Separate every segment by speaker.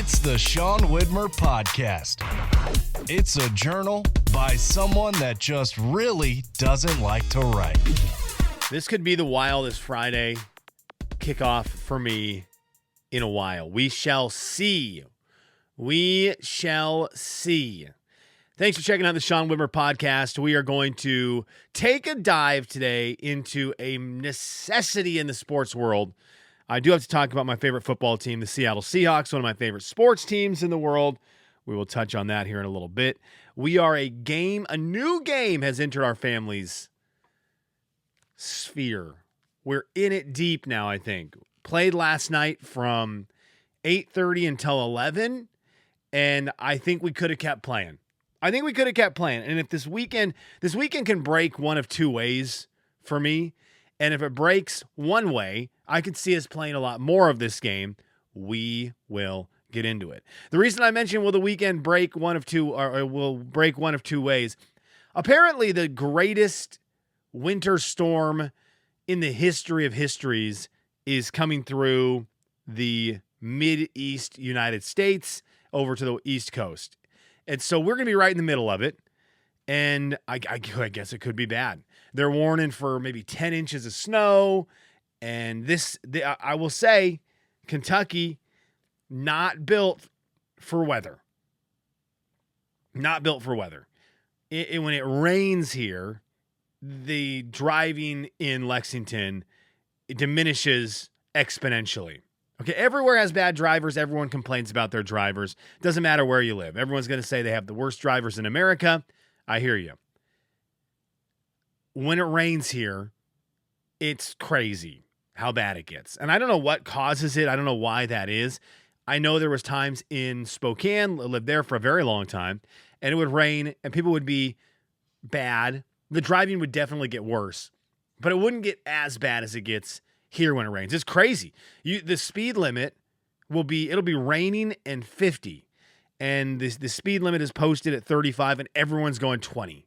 Speaker 1: It's the Sean Widmer Podcast. It's a journal by someone that just really doesn't like to write.
Speaker 2: This could be the wildest Friday kickoff for me in a while. We shall see. We shall see. Thanks for checking out the Sean Widmer Podcast. We are going to take a dive today into a necessity in the sports world. I do have to talk about my favorite football team, the Seattle Seahawks, one of my favorite sports teams in the world. We will touch on that here in a little bit. We are a new game has entered our family's sphere. We're in it deep now, I think. Played last night from 8:30 until 11, and I think we could have kept playing. And if this weekend can break one of two ways for me. And if it breaks one way, I could see us playing a lot more of this game. We will get into it. The reason I mentioned will the weekend break one of two, or will break one of two ways. Apparently, the greatest winter storm in the history of histories is coming through the mid-east United States over to the East Coast. And so we're going to be right in the middle of it. And I guess it could be bad. They're warning for maybe 10 inches of snow. And I will say, Kentucky, not built for weather. Not built for weather. When it rains here, the driving in Lexington diminishes exponentially. Okay, everywhere has bad drivers. Everyone complains about their drivers. Doesn't matter where you live. Everyone's going to say they have the worst drivers in America. I hear you. When it rains here, it's crazy how bad it gets. And I don't know what causes it. I don't know why that is. I know there was times in Spokane, I lived there for a very long time, and it would rain and people would be bad. The driving would definitely get worse, but it wouldn't get as bad as it gets here when it rains. It's crazy. The speed limit it'll be raining and 50. And the speed limit is posted at 35 and everyone's going 20.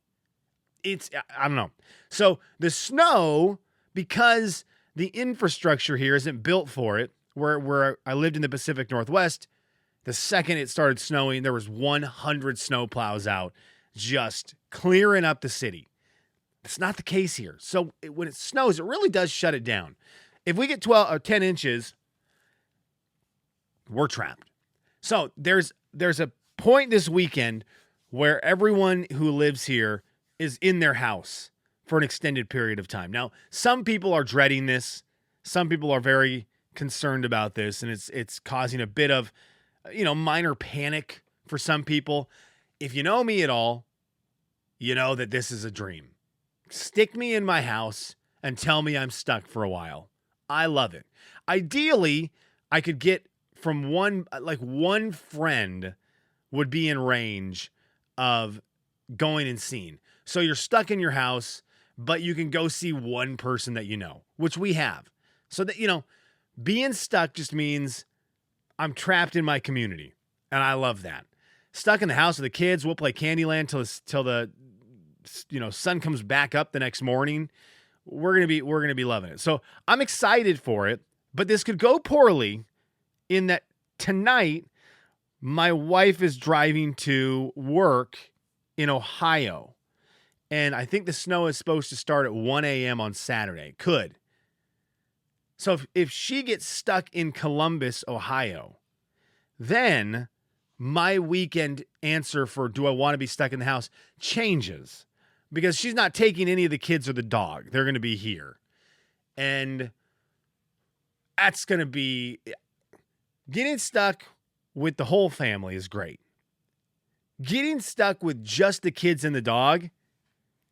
Speaker 2: I don't know. So the snow, because the infrastructure here isn't built for it, where I lived in the Pacific Northwest, the second it started snowing, there was 100 snow plows out just clearing up the city. It's not the case here. So when it snows, it really does shut it down. If we get 12 or 10 inches, we're trapped. So there's a point this weekend where everyone who lives here is in their house for an extended period of time. Now, some people are dreading this. Some people are very concerned about this, and it's causing a bit of, minor panic for some people. If you know me at all, you know that this is a dream. Stick me in my house and tell me I'm stuck for a while. I love it. Ideally, I could get from one friend would be in range of going and seeing. So you're stuck in your house, but you can go see one person that you know, which we have. So that, being stuck just means I'm trapped in my community. And I love that. Stuck in the house with the kids, we'll play Candyland till the sun comes back up the next morning. We're going to be loving it. So I'm excited for it, but this could go poorly in that tonight, my wife is driving to work in Ohio. And I think the snow is supposed to start at 1 a.m. on Saturday. Could. So if she gets stuck in Columbus, Ohio, then my weekend answer for do I want to be stuck in the house changes. Because she's not taking any of the kids or the dog. They're going to be here. And that's going to be... Getting stuck with the whole family is great. Getting stuck with just the kids and the dog,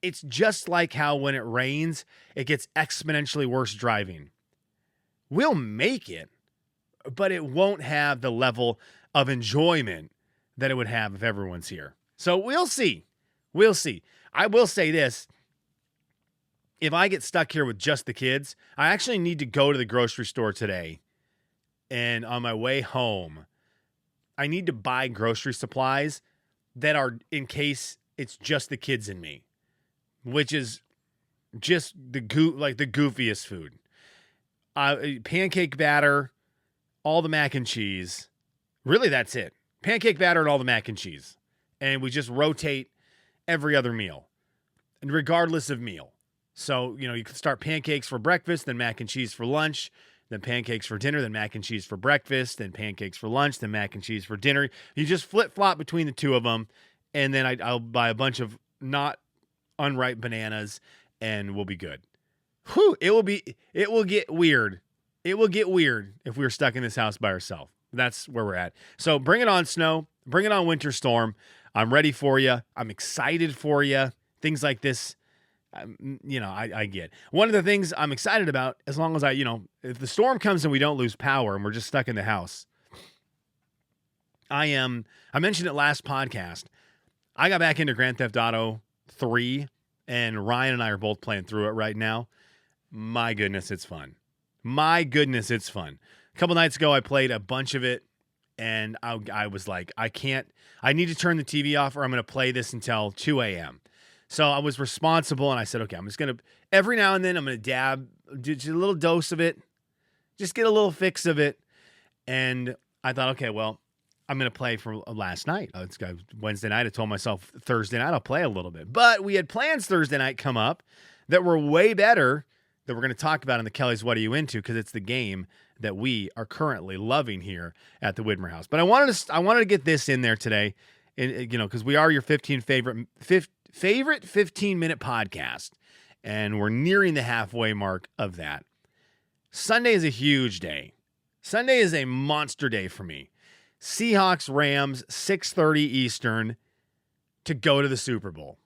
Speaker 2: it's just like how when it rains, it gets exponentially worse driving. We'll make it, but it won't have the level of enjoyment that it would have if everyone's here. So we'll see. We'll see. I will say this. If I get stuck here with just the kids, I actually need to go to the grocery store today. And on my way home, I need to buy grocery supplies that are in case it's just the kids and me, which is just the goofiest food. Pancake batter, all the mac and cheese, Really, that's it. Pancake batter and all the mac and cheese. And we just rotate every other meal, and regardless of meal. So, you can start pancakes for breakfast, then mac and cheese for lunch, then pancakes for dinner, then mac and cheese for breakfast, then pancakes for lunch, then mac and cheese for dinner. You just flip-flop between the two of them, and then I'll buy a bunch of not unripe bananas, and we'll be good. Whew, it will get weird. It will get weird if we're stuck in this house by ourselves. That's where we're at. So bring it on, snow. Bring it on, winter storm. I'm ready for you. I'm excited for you. Things like this, I get. One of the things I'm excited about, as long as if the storm comes and we don't lose power and we're just stuck in the house, I mentioned it last podcast. I got back into Grand Theft Auto 3, and Ryan and I are both playing through it right now. My goodness, it's fun. A couple nights ago, I played a bunch of it, and I was like, I need to turn the TV off or I'm going to play this until 2 a.m. So I was responsible, and I said, okay, I'm just going to, every now and then, I'm going to dab, just a little dose of it, just get a little fix of it. And I thought, okay, well, I'm going to play for last night. It's Wednesday night. I told myself Thursday night I'll play a little bit. But we had plans Thursday night come up that were way better that we're going to talk about in the Kelly's What Are You Into, because it's the game that we are currently loving here at the Widmer House. But I wanted to get this in there today, because we are your favorite 15-minute podcast, and we're nearing the halfway mark of that. Sunday is a huge day. Sunday is a monster day for me. Seahawks, Rams, 6:30 Eastern to go to the Super Bowl.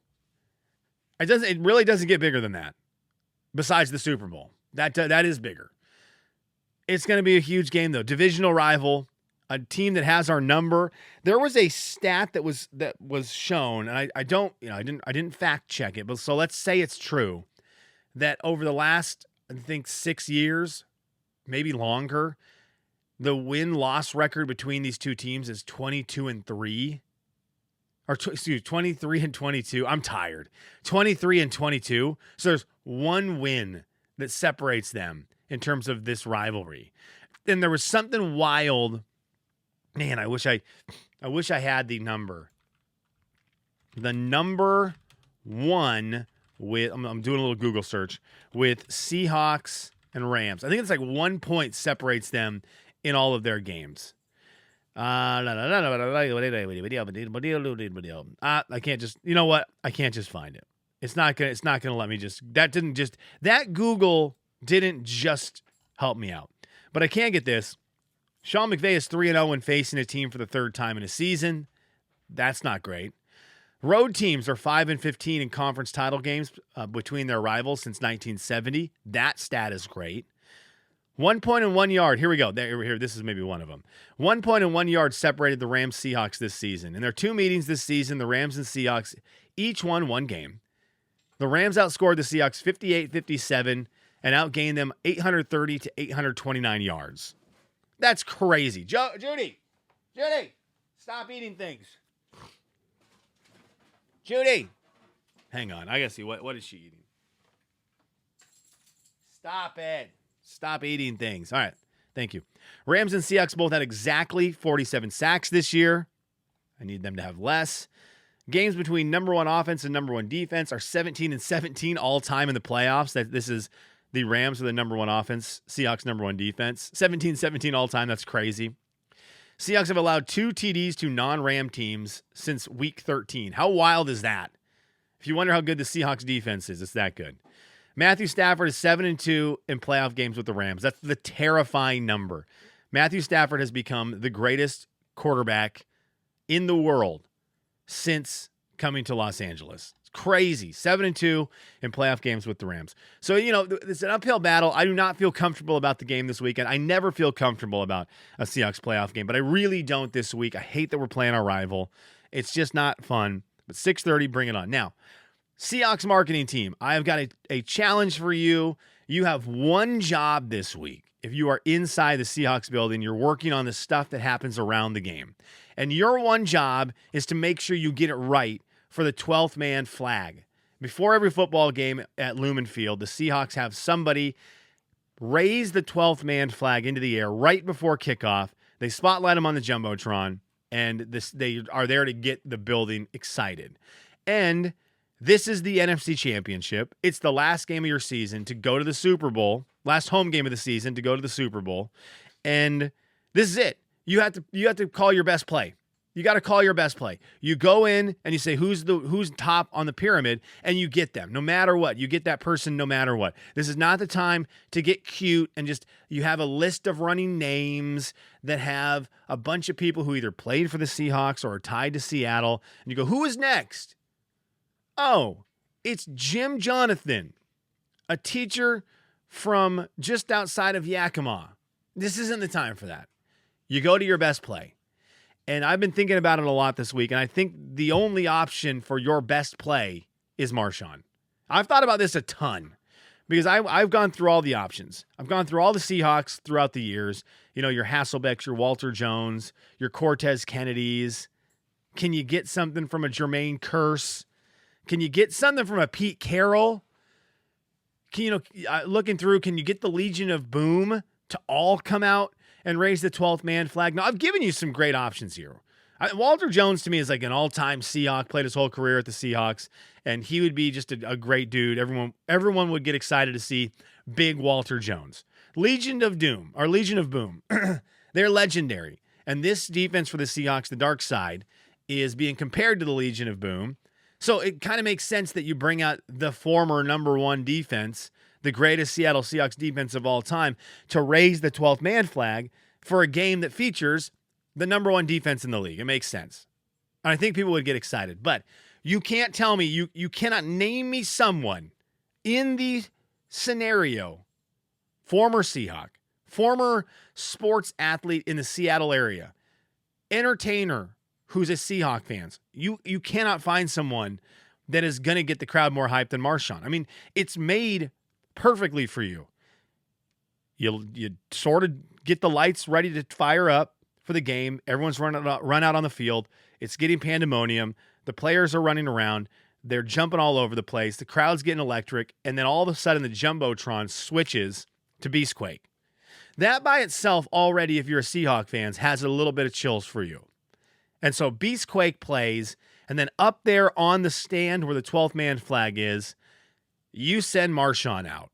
Speaker 2: It really doesn't get bigger than that. Besides the Super Bowl, that is bigger. It's going to be a huge game, though. Divisional rival, a team that has our number. There was a stat that was shown, and I didn't fact check it, but so let's say it's true, that over the last, I think, 6 years, maybe longer, the win-loss record between these two teams is 22-3. Or 23-22. I'm tired. 23-22. So there's one win that separates them in terms of this rivalry. And there was something wild. Man, I wish I had the number. The number one with, I'm doing a little Google search, with Seahawks and Rams. I think it's like 1 point separates them in all of their games. I can't just, you know what? I can't just find it. It's not gonna let me that Google didn't just help me out. But I can get this. Sean McVay is 3-0 when facing a team for the third time in a season. That's not great. Road teams are 5-15 in conference title games between their rivals since 1970. That stat is great. 1 point and 1 yard. Here we go. Here, this is maybe one of them. 1 point and 1 yard separated the Rams Seahawks this season. In their two meetings this season, the Rams and Seahawks each won one game. The Rams outscored the Seahawks 58-57 and outgained them 830 to 829 yards. That's crazy. Judy, stop eating things. Judy, hang on. I gotta see what is she eating. Stop it. Stop eating things. All right. Thank you. Rams and Seahawks both had exactly 47 sacks this year. I need them to have less. Games between number one offense and number one defense are 17-17 all time in the playoffs. This is the Rams with the number one offense, Seahawks number one defense. 17-17 all time. That's crazy. Seahawks have allowed 2 TDs to non-Ram teams since week 13. How wild is that? If you wonder how good the Seahawks defense is, it's that good. Matthew Stafford is 7-2 in playoff games with the Rams. That's the terrifying number. Matthew Stafford has become the greatest quarterback in the world since coming to Los Angeles. It's crazy. 7-2 in playoff games with the Rams. So, it's an uphill battle. I do not feel comfortable about the game this weekend. I never feel comfortable about a Seahawks playoff game, but I really don't this week. I hate that we're playing our rival. It's just not fun. But 6:30, bring it on. Now, Seahawks marketing team, I have got a challenge for you. You have one job this week. If you are inside the Seahawks building, you're working on the stuff that happens around the game. And your one job is to make sure you get it right for the 12th man flag. Before every football game at Lumen Field, the Seahawks have somebody raise the 12th man flag into the air right before kickoff. They spotlight them on the Jumbotron, and they are there to get the building excited. And this is the NFC Championship. It's the last game of your season to go to the Super Bowl, last home game of the season to go to the Super Bowl. And this is it. You have to call your best play. You got to call your best play. You go in and you say who's top on the pyramid, and you get them no matter what. You get that person no matter what. This is not the time to get cute and just you have a list of running names that have a bunch of people who either played for the Seahawks or are tied to Seattle, and you go, who is next? Oh, it's Jim Jonathan, a teacher from just outside of Yakima. This isn't the time for that. You go to your best play. And I've been thinking about it a lot this week, and I think the only option for your best play is Marshawn. I've thought about this a ton because I've gone through all the options. I've gone through all the Seahawks throughout the years. You know, your Hasselbecks, your Walter Jones, your Cortez Kennedys. Can you get something from a Jermaine Kearse? Can you get something from a Pete Carroll? Looking through, can you get the Legion of Boom to all come out and raise the 12th man flag? Now, I've given you some great options here. Walter Jones, to me, is like an all-time Seahawk, played his whole career at the Seahawks, and he would be just a great dude. Everyone would get excited to see big Walter Jones. Legion of Boom, they're legendary. And this defense for the Seahawks, the dark side, is being compared to the Legion of Boom. So it kind of makes sense that you bring out the former number one defense, the greatest Seattle Seahawks defense of all time, to raise the 12th man flag for a game that features the number one defense in the league. It makes sense. And I think people would get excited. But you can't tell me, you cannot name me someone in the scenario, former Seahawk, former sports athlete in the Seattle area, entertainer who's a Seahawk fan. You cannot find someone that is going to get the crowd more hyped than Marshawn. I mean, it's made perfectly for you. You sort of get the lights ready to fire up for the game. Everyone's run out on the field. It's getting pandemonium. The players are running around. They're jumping all over the place. The crowd's getting electric. And then all of a sudden the Jumbotron switches to Beastquake. That by itself already, if you're a Seahawk fan, has a little bit of chills for you. And so Beastquake plays, and then up there on the stand where the 12th man flag is, you send Marshawn out.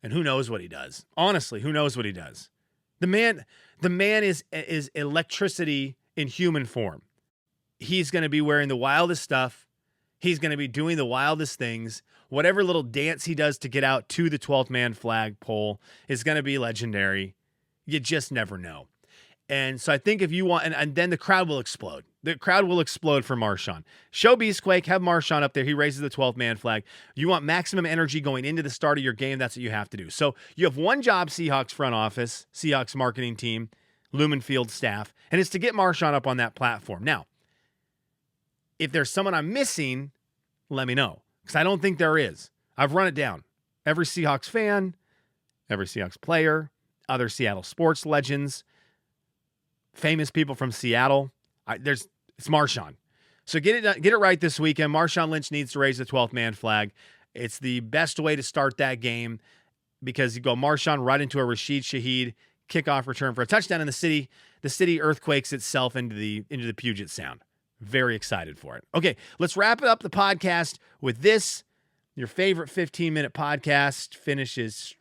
Speaker 2: And who knows what he does? Honestly, who knows what he does? The man is electricity in human form. He's going to be wearing the wildest stuff. He's going to be doing the wildest things. Whatever little dance he does to get out to the 12th man flag pole is going to be legendary. You just never know. And so I think if you want, and then the crowd will explode. The crowd will explode for Marshawn. Show Beastquake, have Marshawn up there. He raises the 12th man flag. You want maximum energy going into the start of your game. That's what you have to do. So you have one job, Seahawks front office, Seahawks marketing team, Lumen Field staff, and it's to get Marshawn up on that platform. Now, if there's someone I'm missing, let me know, because I don't think there is. I've run it down. Every Seahawks fan, every Seahawks player, other Seattle sports legends, famous people from Seattle. It's Marshawn. So get it right this weekend. Marshawn Lynch needs to raise the 12th man flag. It's the best way to start that game because you go Marshawn right into a Rashid Shaheed kickoff return for a touchdown in the city. The city earthquakes itself into the Puget Sound. Very excited for it. Okay, let's wrap up the podcast with this. Your favorite 15-minute podcast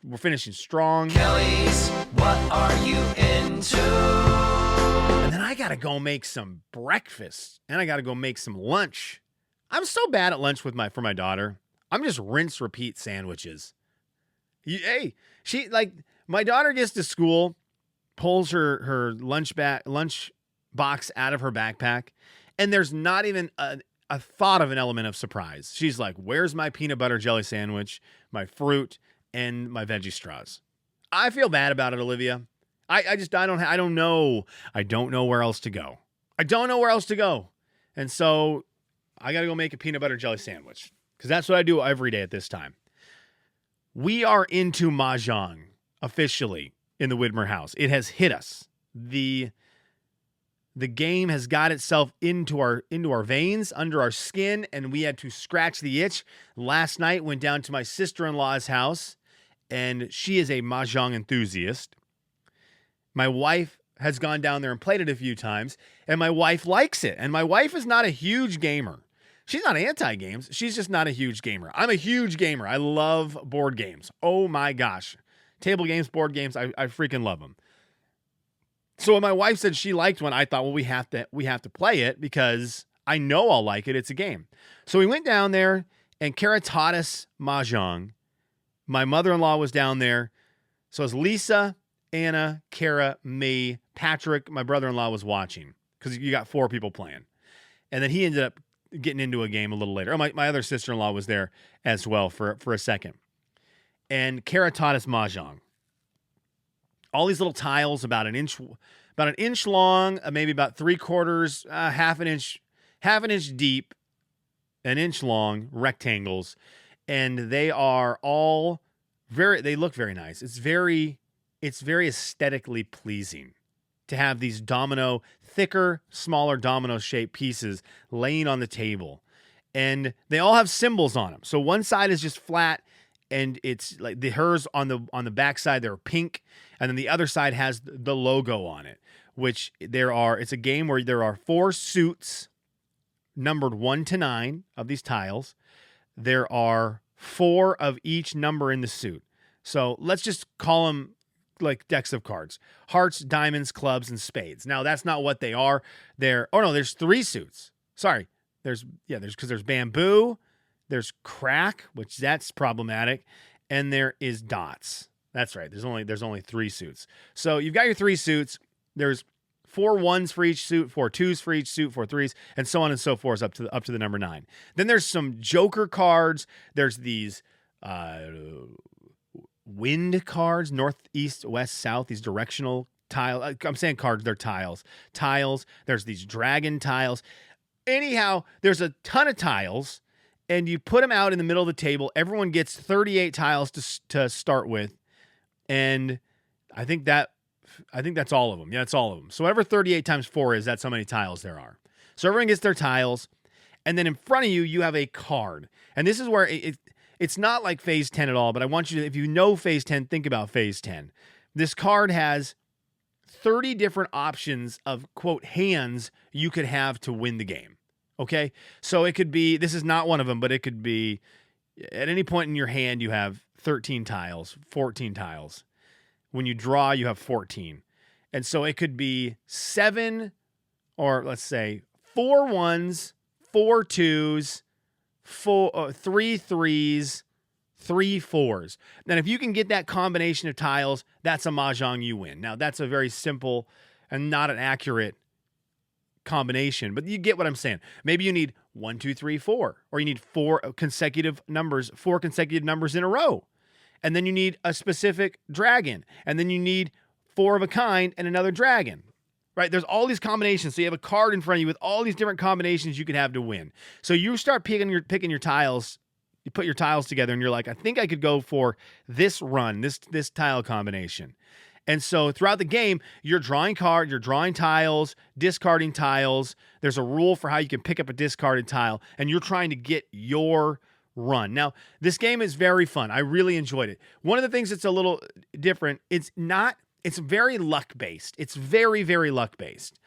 Speaker 2: we're finishing strong.
Speaker 3: Kelly's, what are you into?
Speaker 2: And then I got to go make some breakfast. And I got to go make some lunch. I'm so bad at lunch for my daughter. I'm just rinse, repeat sandwiches. My daughter gets to school, pulls her lunch box out of her backpack, and there's not even a thought of an element of surprise. She's like, where's my peanut butter jelly sandwich, my fruit, and my veggie straws? I feel bad about it, Olivia. I don't know. I don't know where else to go. And so I got to go make a peanut butter jelly sandwich because that's what I do every day at this time. We are into Mahjong officially in the Widmer house. It has hit us. The game has got itself into our veins, under our skin, and we had to scratch the itch. Last night, went down to my sister-in-law's house, and she is a Mahjong enthusiast. My wife has gone down there and played it a few times, and my wife likes it. And my wife is not a huge gamer. She's not anti-games. She's just not a huge gamer. I'm a huge gamer. I love board games. Oh my gosh. Table games, board games, I freaking love them. So when my wife said she liked one, I thought, well, we have to play it because I know I'll like it. It's a game. So we went down there, and Kara taught us Mahjong. My mother-in-law was down there. So it was Lisa, Anna, Kara, me, Patrick. My brother-in-law was watching because you got 4 people playing. And then he ended up getting into a game a little later. Oh, my other sister-in-law was there as well for a second. And Kara taught us Mahjong. All these little tiles about an inch long, maybe about 3/4, half an inch deep, an inch long rectangles. And they are all they look very nice. It's very aesthetically pleasing to have these thicker, smaller domino-shaped pieces laying on the table. And they all have symbols on them. So one side is just flat, and it's like hers on the back side, they're pink, and then the other side has the logo on it, which it's a game where there are 4 suits numbered 1 to 9 of these tiles. There are 4 of each number in the suit. So let's just call them like decks of cards: hearts, diamonds, clubs, and spades. Now that's not what they are. There's 3 suits. Sorry. There's bamboo, there's crack, which that's problematic, and there is dots. That's right. There's only 3 suits. So you've got your 3 suits. There's 4 1s for each suit, 4 2s for each suit, 4 3s, and so on and so forth up to the number 9. Then there's some joker cards. There's these wind cards, north, east, west, south, these directional tiles. I'm saying cards, they're tiles. Tiles. There's these dragon tiles. Anyhow, there's a ton of tiles, and you put them out in the middle of the table. Everyone gets 38 tiles to start with, and I think that's all of them. Yeah, it's all of them. So whatever 38 times 4 is, that's how many tiles there are. So everyone gets their tiles, and then in front of you, you have a card. And this is where it's not like Phase 10 at all, but I want you to, if you know Phase 10, think about Phase 10. This card has 30 different options of, quote, hands you could have to win the game. Okay? So it could be, this is not one of them, but it could be, at any point in your hand, you have 13 tiles, 14 tiles. When you draw, you have 14. And so it could be 7, or let's say 4 1s, 4 2s, 3 3s, 3 4s. Then if you can get that combination of tiles, that's a Mahjong you win. Now, that's a very simple and not an accurate combination, but you get what I'm saying. Maybe you need 1, 2, 3, 4, or you need 4 consecutive numbers in a row. And then you need a specific dragon. And then you need 4 of a kind and another dragon. Right? There's all these combinations. So you have a card in front of you with all these different combinations you could have to win. So you start picking your tiles. You put your tiles together and you're like, I think I could go for this run, this tile combination. And so throughout the game, you're drawing cards, you're drawing tiles, discarding tiles. There's a rule for how you can pick up a discarded tile, and you're trying to get your run. Now, this game is very fun. I really enjoyed it. One of the things that's a little different, it's very luck-based. It's very, very luck-based.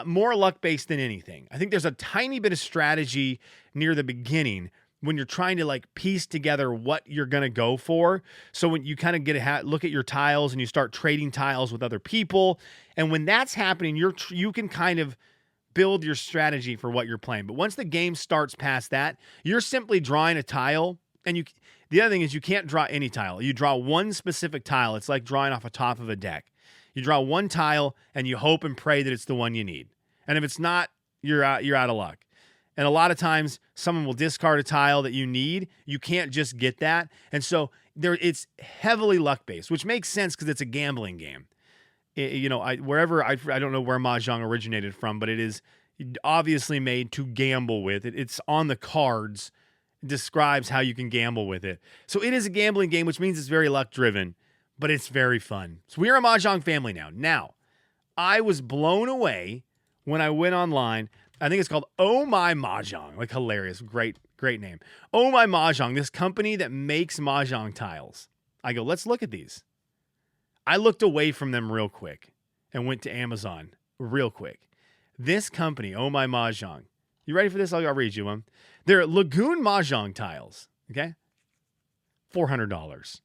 Speaker 2: More luck-based than anything. I think there's a tiny bit of strategy near the beginning when you're trying to like piece together what you're going to go for. So when you kind of look at your tiles and you start trading tiles with other people. And when that's happening, you can kind of build your strategy for what you're playing. But once the game starts past that, you're simply drawing a tile. And the other thing is you can't draw any tile. You draw one specific tile. It's like drawing off the top of a deck. You draw one tile and you hope and pray that it's the one you need. And if it's not, you're out of luck. And a lot of times someone will discard a tile that you need. You can't just get that. And so it's heavily luck-based, which makes sense because it's a gambling game. I don't know where Mahjong originated from, but it is obviously made to gamble with. It's on the cards. It describes how you can gamble with it. So it is a gambling game, which means it's very luck-driven, but it's very fun. So we're a Mahjong family now. Now, I was blown away when I went online. I think it's called Oh My Mahjong. Like, hilarious. Great name. Oh My Mahjong, this company that makes Mahjong tiles. I go, let's look at these. I looked away from them real quick. and went to Amazon real quick. This company, Oh My Mahjong. You ready for this? I'll read you one. They're Lagoon Mahjong tiles, okay? $400.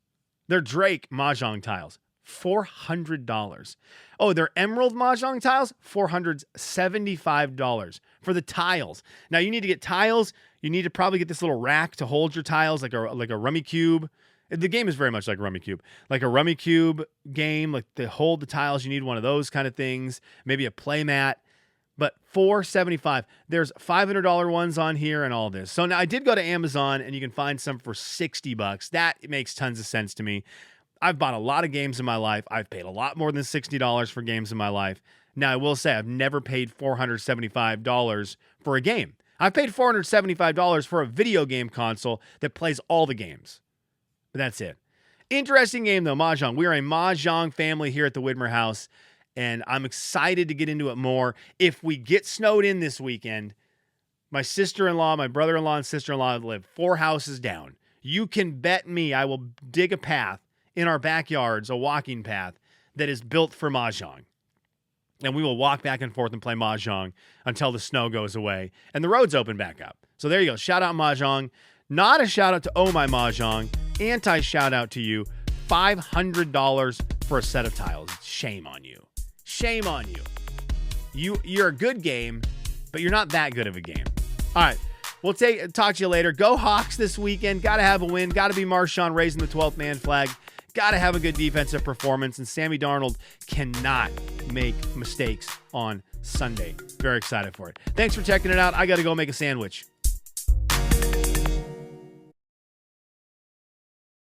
Speaker 2: They're Drake Mahjong tiles, $400. Oh, they're Emerald Mahjong tiles, $475 for the tiles. Now, you need to get tiles. You need to probably get this little rack to hold your tiles, like a rummy cube. The game is very much like Rummy Cube. Like a Rummy Cube game, like to hold the tiles, you need one of those kind of things. Maybe a play mat. But $475. There's $500 ones on here and all this. So now I did go to Amazon and you can find some for $60. That makes tons of sense to me. I've bought a lot of games in my life. I've paid a lot more than $60 for games in my life. Now I will say I've never paid $475 for a game. I've paid $475 for a video game console that plays all the games. But that's it. Interesting game though, Mahjong. We are a Mahjong family here at the Widmer house. And I'm excited to get into it more. If we get snowed in this weekend, my sister-in-law, my brother-in-law, and sister-in-law live 4 houses down. You can bet me I will dig a path in our backyards, a walking path that is built for Mahjong. And we will walk back and forth and play Mahjong until the snow goes away and the roads open back up. So there you go. Shout out Mahjong. Not a shout out to Oh My Mahjong. Anti-shout out to you. $500 for a set of tiles. Shame on you. Shame on you. You're a good game, but you're not that good of a game. All right. We'll talk to you later. Go Hawks this weekend. Got to have a win. Got to be Marshawn raising the 12th man flag. Got to have a good defensive performance. And Sammy Darnold cannot make mistakes on Sunday. Very excited for it. Thanks for checking it out. I got to go make a sandwich.